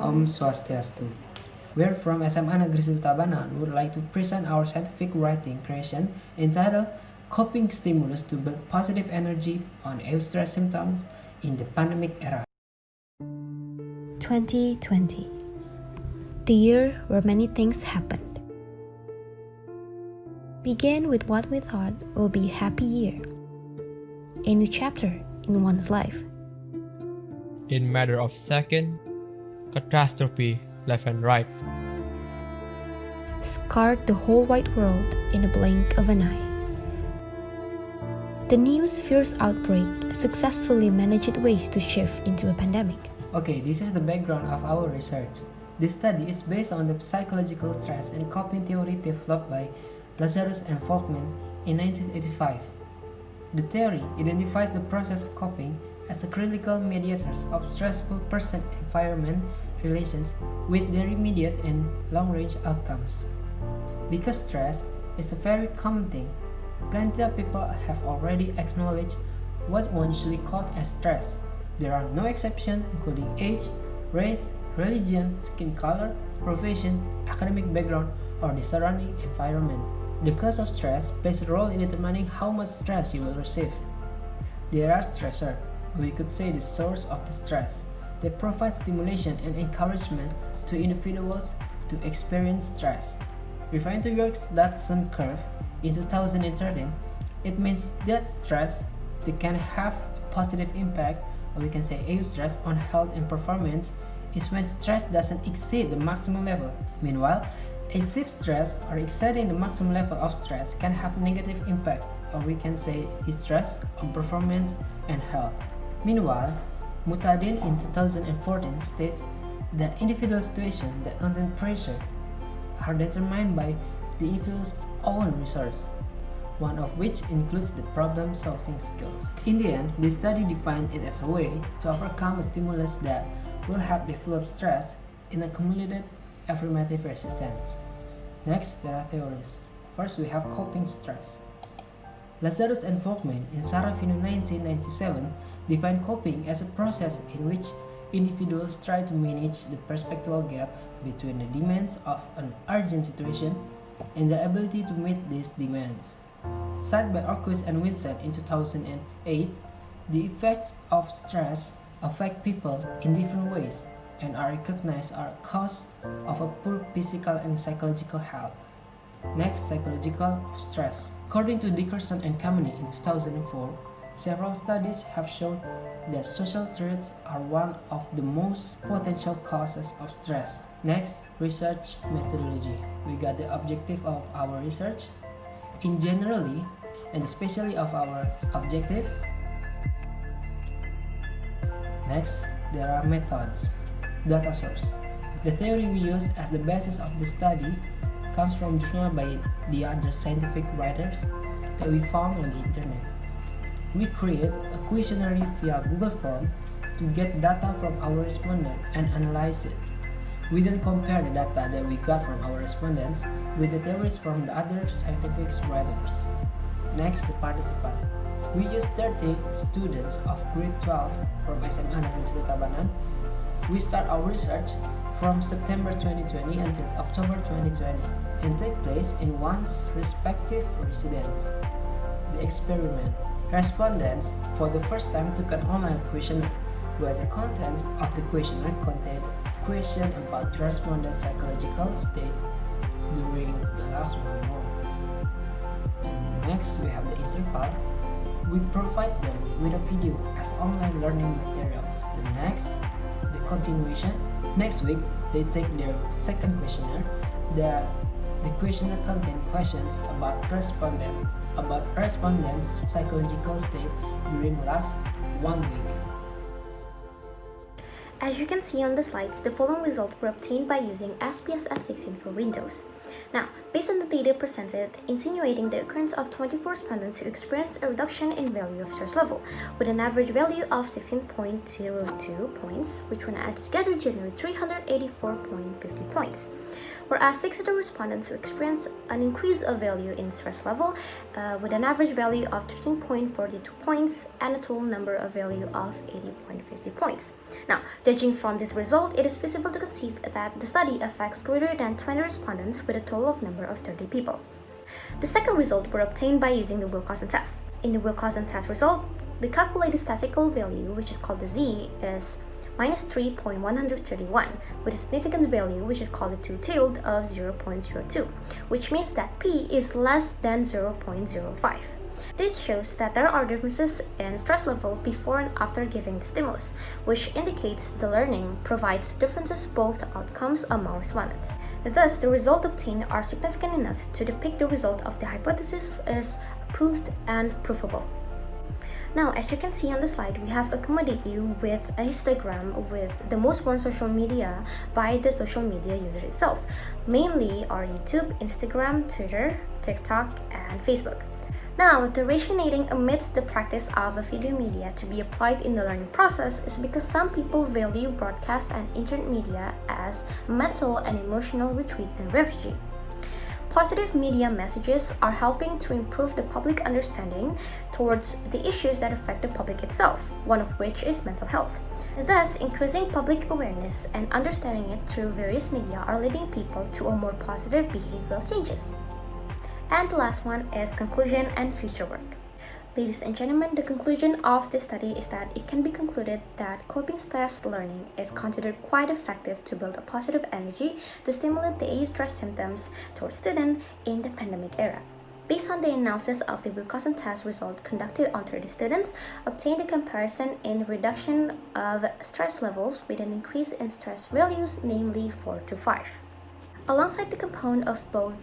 Om Swastiastu. We're from SMAN Negeri 1 Tabanan would like to present our scientific writing creation entitled Coping Stimulus to Build Positive Energy on Eustress Symptoms in the Pandemic Era. 2020, the year where many things happened. Begin with what we thought will be a happy year, a new chapter in one's life. In matter of second, catastrophe left and right Scarred the whole wide world in a blink of an eye. The new's fierce outbreak successfully managed ways to shift into a pandemic. Okay, this is the background of our research. This study is based on the psychological stress and coping theory developed by Lazarus and Folkman in 1985. The theory identifies the process of coping as the critical mediators of stressful person-environment relations with their immediate and long-range outcomes. Because stress is a very common thing, plenty of people have already acknowledged what one usually called as stress. There are no exceptions, including age, race, religion, skin color, profession, academic background, or the surrounding environment. The cause of stress plays a role in determining how much stress you will receive. There are stressors, we could say the source of the stress. They provide stimulation and encouragement to individuals to experience stress. Referring to York's Dodson curve in 2013, it means that stress can have a positive impact, or we can say eustress, on health and performance is when stress doesn't exceed the maximum level. Meanwhile, excessive stress or exceeding the maximum level of stress can have negative impact, or we can say distress, on performance and health. Meanwhile, Mutadin in 2014 states that individual situations that contain pressure are determined by the individual's own resource, one of which includes the problem-solving skills. In the end, this study defined it as a way to overcome a stimulus that will help develop stress in a cumulative affirmative resistance. Next, there are theories. First, we have coping stress. Lazarus and Folkman in Sarafino 1997 defined coping as a process in which individuals try to manage the perspectual gap between the demands of an urgent situation and their ability to meet these demands. Cited by Orquist and Vincent in 2008, the effects of stress affect people in different ways and are recognized as a cause of a poor physical and psychological health. Next, psychological stress. According to Dickerson and Kameny in 2004, several studies have shown that social threats are one of the most potential causes of stress. Next, research methodology. We got the objective of our research, in generally and especially of our objective. Next, there are methods. Data source. The theory we use as the basis of the study comes from journals by the other scientific writers that we found on the internet. We create a questionnaire via Google Form to get data from our respondents and analyze it. We then compare the data that we got from our respondents with the theories from the other scientific writers. Next, the participant. We used 30 students of grade 12 from SMAN Negeri 1 Tabanan. We start our research from September 2020 until October 2020 and take place in one's respective residence. The experiment. Respondents for the first time took an online questionnaire where the contents of the questionnaire contained questions about the respondent's psychological state during the last 1 month. And next, we have the interval. We provide them with a video as online learning materials. And next, the continuation. Next week, they take their second questionnaire. The questionnaire contains questions about respondents' psychological state during the last 1 week. As you can see on the slides, the following results were obtained by using SPSS 16 for Windows. Now, based on the data presented, insinuating the occurrence of 24 respondents who experienced a reduction in value of stress level, with an average value of 16.02 points, which when added together generate 384.50 points. Whereas 6 other respondents who experienced an increase of value in stress level with an average value of 13.42 points and a total number of value of 80.50 points. Now, judging from this result, it is feasible to conceive that the study affects greater than 20 respondents with a total of number of 30 people. The second result were obtained by using the Wilcoxon test. In the Wilcoxon test result, the calculated statistical value, which is called the Z, is minus 3.131 with a significance value which is called the two-tailed of 0.02, which means that P is less than 0.05. This shows that there are differences in stress level before and after giving the stimulus, which indicates the learning provides differences both outcomes among respondents. Thus, the results obtained are significant enough to depict the result of the hypothesis as proved and provable. Now, as you can see on the slide, we have accommodated you with a histogram with the most worn social media by the social media user itself, mainly are YouTube, Instagram, Twitter, TikTok, and Facebook. Now, the rationating amidst the practice of a video media to be applied in the learning process is because some people value broadcast and internet media as mental and emotional retreat and refuge. Positive media messages are helping to improve the public understanding towards the issues that affect the public itself, one of which is mental health. Thus, increasing public awareness and understanding it through various media are leading people to a more positive behavioral changes. And the last one is conclusion and future work. Ladies and gentlemen, the conclusion of this study is that it can be concluded that coping stress learning is considered quite effective to build a positive energy to stimulate the eustress symptoms towards students in the pandemic era. Based on the analysis of the Wilcoxon test result conducted on 30 students, obtained a comparison in reduction of stress levels with an increase in stress values, namely 4 to 5. Alongside the component of both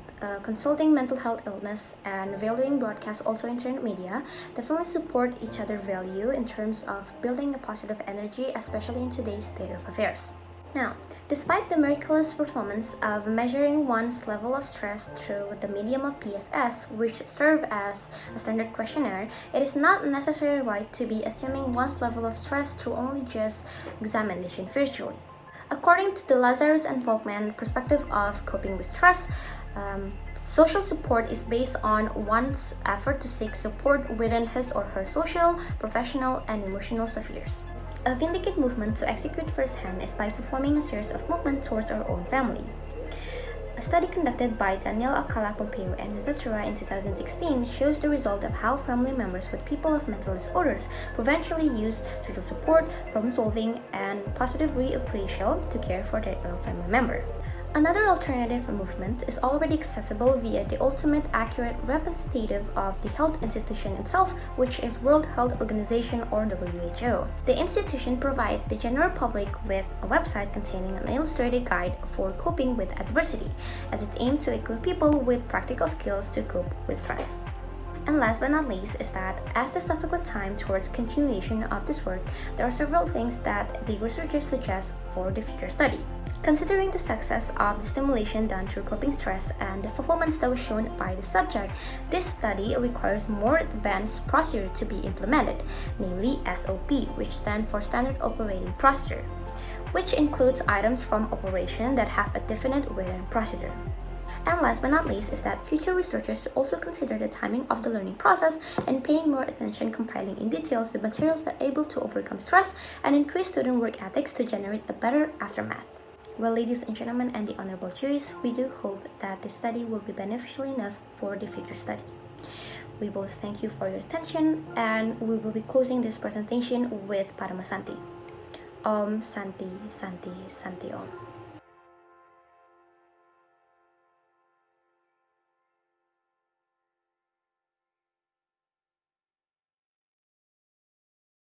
consulting mental health illness and valuing broadcast also internet media, definitely support each other value in terms of building a positive energy, especially in today's state of affairs. Now, despite the miraculous performance of measuring one's level of stress through the medium of PSS, which serve as a standard questionnaire, it is not necessarily right to be assuming one's level of stress through only just examination virtually. According to the Lazarus and Volkmann perspective of coping with stress, social support is based on one's effort to seek support within his or her social, professional, and emotional spheres. A vindicate movement to execute firsthand is by performing a series of movements towards our own family. A study conducted by Daniel Alcala Pompeo and etc. in 2016 shows the result of how family members with people of mental disorders provincially use social support, problem solving, and positive reappraisal to care for their ill family member. Another alternative movement is already accessible via the ultimate accurate representative of the health institution itself, which is World Health Organization or WHO. The institution provides the general public with a website containing an illustrated guide for coping with adversity, as it aims to equip people with practical skills to cope with stress. And last but not least is that as the subsequent time towards continuation of this work, there are several things that the researchers suggest for the future study. Considering the success of the stimulation done through coping stress and the performance that was shown by the subject, this study requires more advanced procedure to be implemented, namely SOP, which stands for Standard Operating Procedure, which includes items from operation that have a definite written procedure. And last but not least is that future researchers also consider the timing of the learning process and paying more attention compiling in details the materials that are able to overcome stress and increase student work ethics to generate a better aftermath. Well, ladies and gentlemen and the honorable juries, we do hope that this study will be beneficial enough for the future study. We both thank you for your attention, and we will be closing this presentation with Paramasanti. Om Santi Santi Santi Om.